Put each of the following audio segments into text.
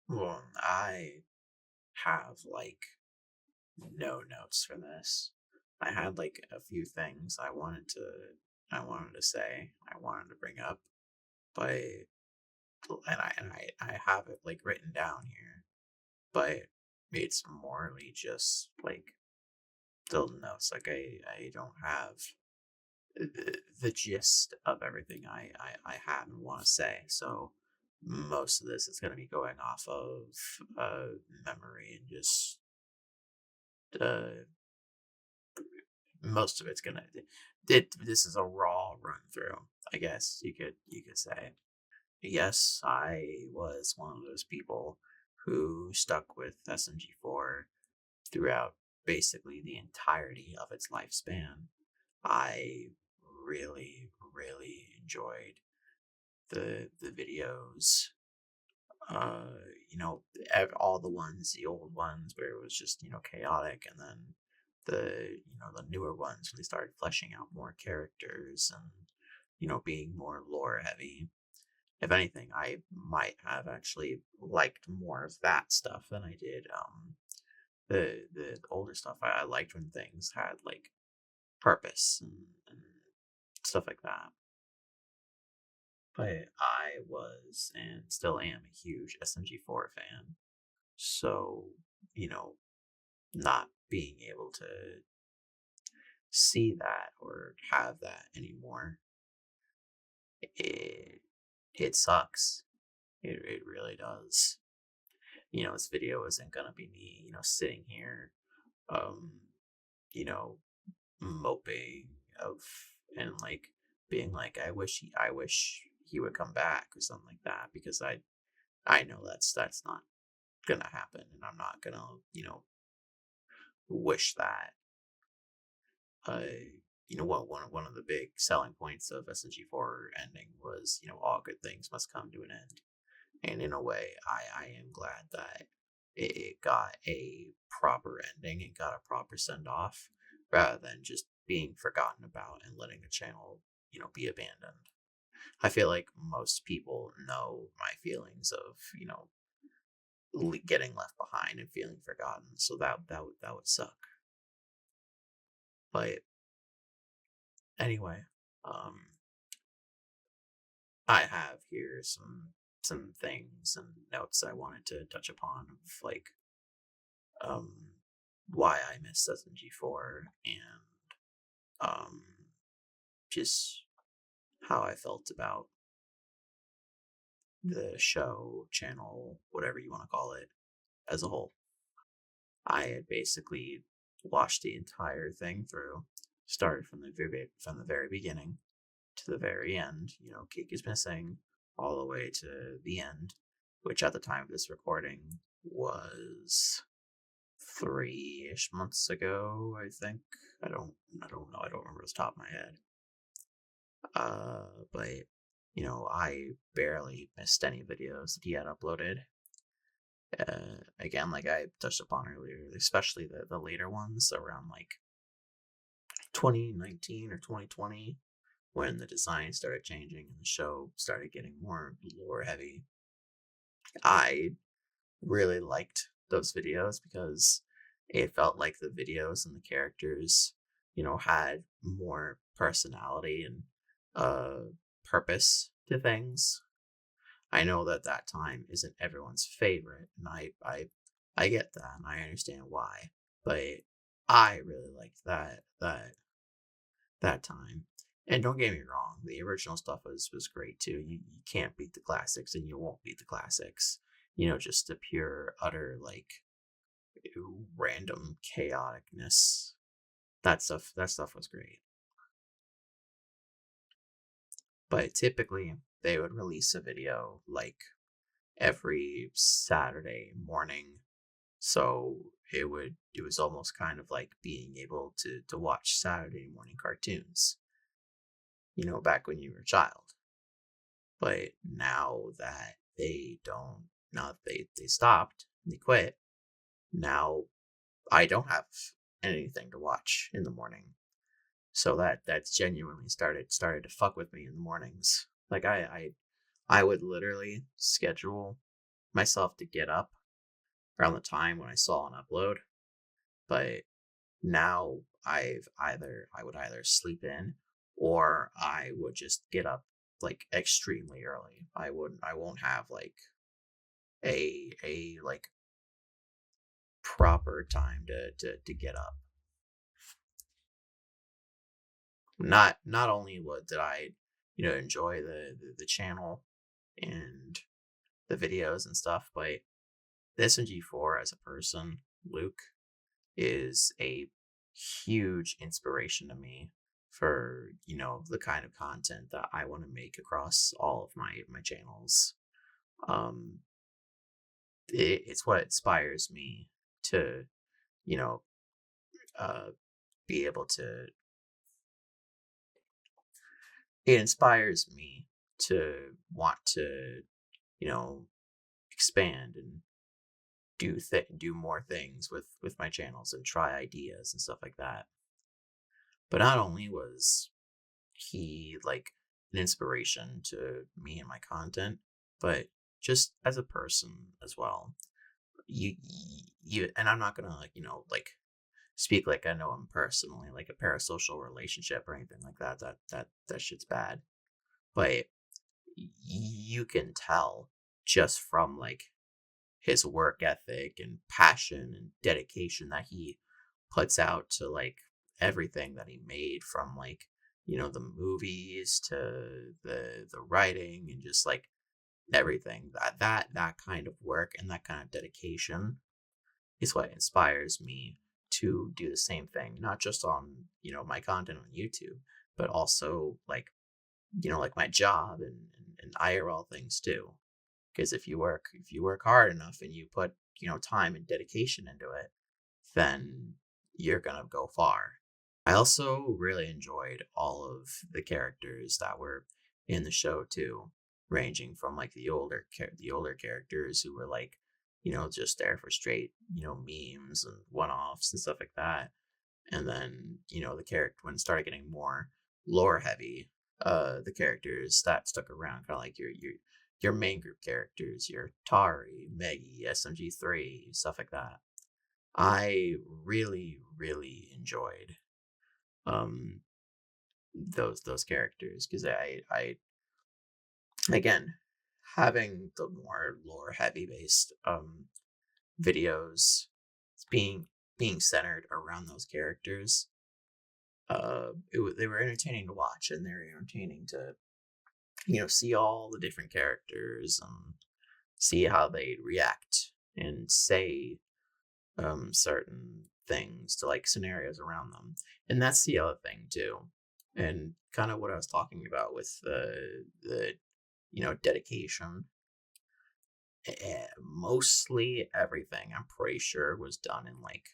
Well, I have like no notes for this. I had like a few things I wanted to say, I wanted to bring up, but and I have it like written down here, but it's morely just like still notes. Like I don't have the gist of everything I have and want to say. So most of this is going to be going off of memory and just uh, most of it's gonna. This is a raw run through, I guess you could say. Yes, I was one of those people who stuck with SMG4 throughout basically the entirety of its lifespan. I really, really enjoyed the videos. Uh, all the ones, the old ones where it was just chaotic, and then the newer ones when they started fleshing out more characters and being more lore heavy. If anything, I might have actually liked more of that stuff than I did the older stuff. I liked when things had like purpose and stuff like that. But I was and still am a huge SMG4 fan. So, you know, not being able to see that or have that anymore, it it sucks. It really does. This video isn't gonna be me, sitting here, um, you know, moping of and like being like, I wish he would come back or something like that because I know that's not gonna happen, and I'm not gonna wish that. Uh, one of the big selling points of SNG4 ending was all good things must come to an end, and in a way, I am glad that it got a proper ending and got a proper send off rather than just being forgotten about and letting the channel be abandoned. I feel like most people know my feelings of getting left behind and feeling forgotten, so that would suck. But anyway, um, I have here some things and notes I wanted to touch upon of like um why I miss SMG4 and um just how I felt about the show, channel, whatever you want to call it, as a whole. I had basically watched the entire thing through, started from the very beginning to the very end. Cake is missing all the way to the end, which at the time of this recording was 3-ish months ago, I think. I don't know. I don't remember off the top of my head. But I barely missed any videos that he had uploaded. Again, like I touched upon earlier, especially the later ones around like 2019 or 2020, when the design started changing and the show started getting more lore heavy. I really liked those videos because it felt like the videos and the characters, had more personality and purpose to things. I know that that time isn't everyone's favorite, and I get that, and I understand why. But I really liked that time. And don't get me wrong, the original stuff was great too. You can't beat the classics, and you won't beat the classics. Just the pure, utter like random chaoticness. That stuff was great. But typically, they would release a video like every Saturday morning. So it was almost kind of like being able to watch Saturday morning cartoons, back when you were a child. But now that they don't now that they stopped, they quit, now I don't have anything to watch in the morning. So that's genuinely started to fuck with me in the mornings. Like I would literally schedule. myself to get up around the time when I saw an upload, but now I would either sleep in or I would just get up like extremely early. I won't have like a like proper time to get up. Not only what did I, enjoy the channel and the videos and stuff, but the SMG4 as a person, Luke, is a huge inspiration to me for, the kind of content that I want to make across all of my channels. Um, it's what inspires me to, you know, uh, be able to. It inspires me to want to, you know, expand and do more things with my channels and try ideas and stuff like that. But not only was he like an inspiration to me and my content, but just as a person as well. You and I'm not gonna like like speak like I know him personally, like a parasocial relationship or anything like that. That shit's bad. But you can tell just from like his work ethic and passion and dedication that he puts out to like everything that he made, from like the movies to the writing and just like everything, that kind of work and that kind of dedication is what inspires me to do the same thing, not just on my content on YouTube, but also like my job and IRL things too. Because if you work hard enough and you put time and dedication into it, then you're gonna go far. I also really enjoyed all of the characters that were in the show too, ranging from like the older characters who were like just there for straight memes and one-offs and stuff like that, and then the character when it started getting more lore heavy, the characters that stuck around, kind of like your main group characters, your Tari, Meggy, SMG3, stuff like that. I really really enjoyed um those characters because I again, having the more lore heavy based videos being centered around those characters, they were entertaining to watch, and they were entertaining to see all the different characters and see how they react and say certain things to like scenarios around them. And that's the other thing too, and kind of what I was talking about with the dedication. Mostly everything I'm pretty sure was done in like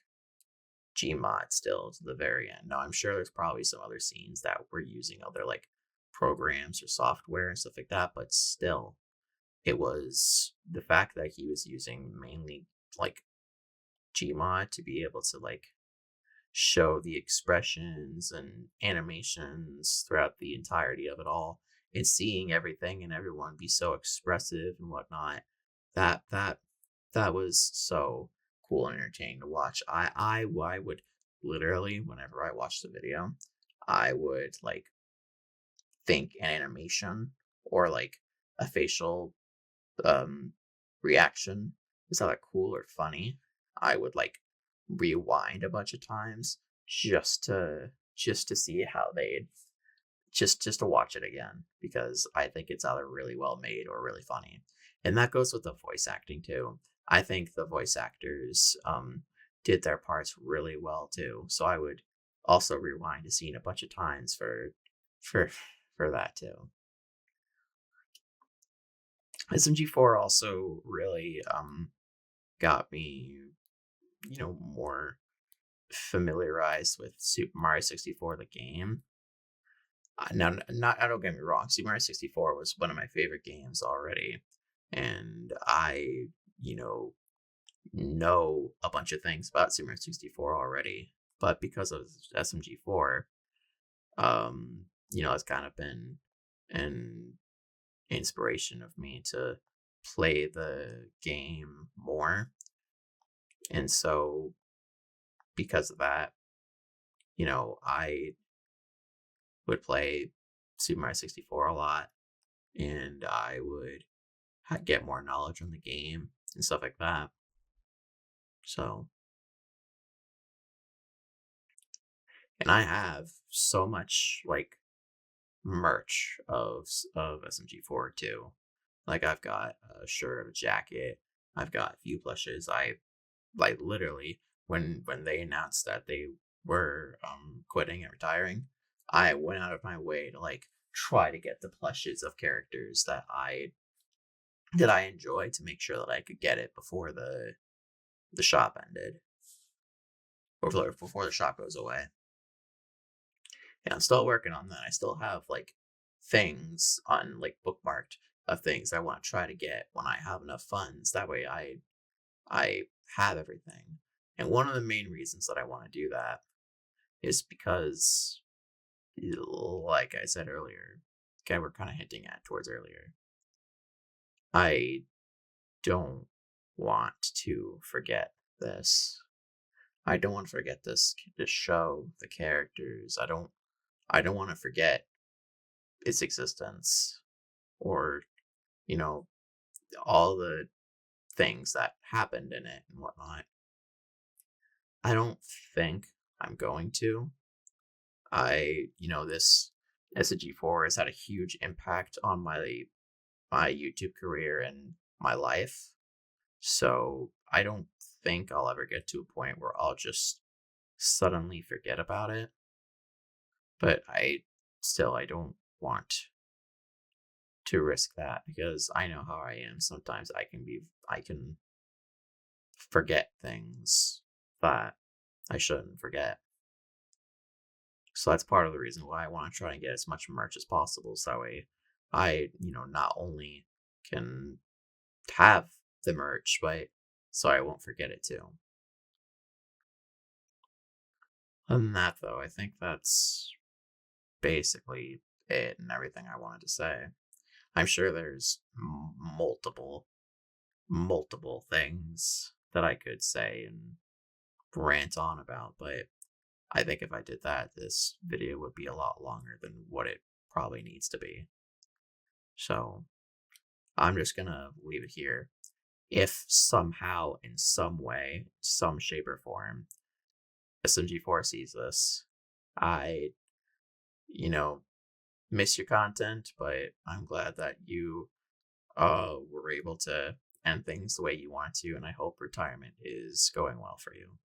Gmod still to the very end. Now I'm sure there's probably some other scenes that were using other like programs or software and stuff like that, but still, it was the fact that he was using mainly like Gmod to be able to like show the expressions and animations throughout the entirety of it all, and seeing everything and everyone be so expressive and whatnot. That that that was so cool and entertaining to watch. I would literally, whenever I watched the video, I would like think an animation or like a facial um reaction was either cool or funny. I would like rewind a bunch of times just to see how they'd just to watch it again, because I think it's either really well made or really funny. And that goes with the voice acting too. I think the voice actors did their parts really well too. So I would also rewind a scene a bunch of times for for that too. SMG4 also really got me more familiarized with Super Mario 64 the game. Now, not don't get me wrong, Super Mario 64 was one of my favorite games already, and I you know know a bunch of things about Super Mario 64 already. But because of SMG4, it's kind of been an inspiration of me to play the game more. And so because of that, I would play Super Mario 64 a lot, and I would get more knowledge on the game and stuff like that. So, and I have so much like merch of SMG4 too. Like I've got a shirt, a jacket. I've got a few plushes. I like literally when they announced that they were quitting and retiring, I went out of my way to like try to get the plushes of characters that I enjoy to make sure that I could get it before the shop ended, or before the shop goes away. And I'm still working on that. I still have like things on like bookmarked of things I want to try to get when I have enough funds. That way I have everything. And one of the main reasons that I want to do that is because, like I said earlier, okay, we're kind of hinting at towards earlier, I don't want to forget this. I don't want to forget this show, the characters. I don't want to forget its existence, or you know all the things that happened in it and whatnot. I don't think I'm going to. This SG4 has had a huge impact on my YouTube career and my life. So I don't think I'll ever get to a point where I'll just suddenly forget about it. But I don't want to risk that, because I know how I am. Sometimes I can forget things that I shouldn't forget. So that's part of the reason why I want to try and get as much merch as possible. So that way not only can have the merch, but so I won't forget it too. Other than that, though, I think that's basically it and everything I wanted to say. I'm sure there's multiple things that I could say and rant on about, but I think if I did that, this video would be a lot longer than what it probably needs to be. So I'm just gonna leave it here. If somehow, in some way, some shape or form, SMG4 sees this, I, you know, miss your content, but I'm glad that you were able to end things the way you want to, and I hope retirement is going well for you.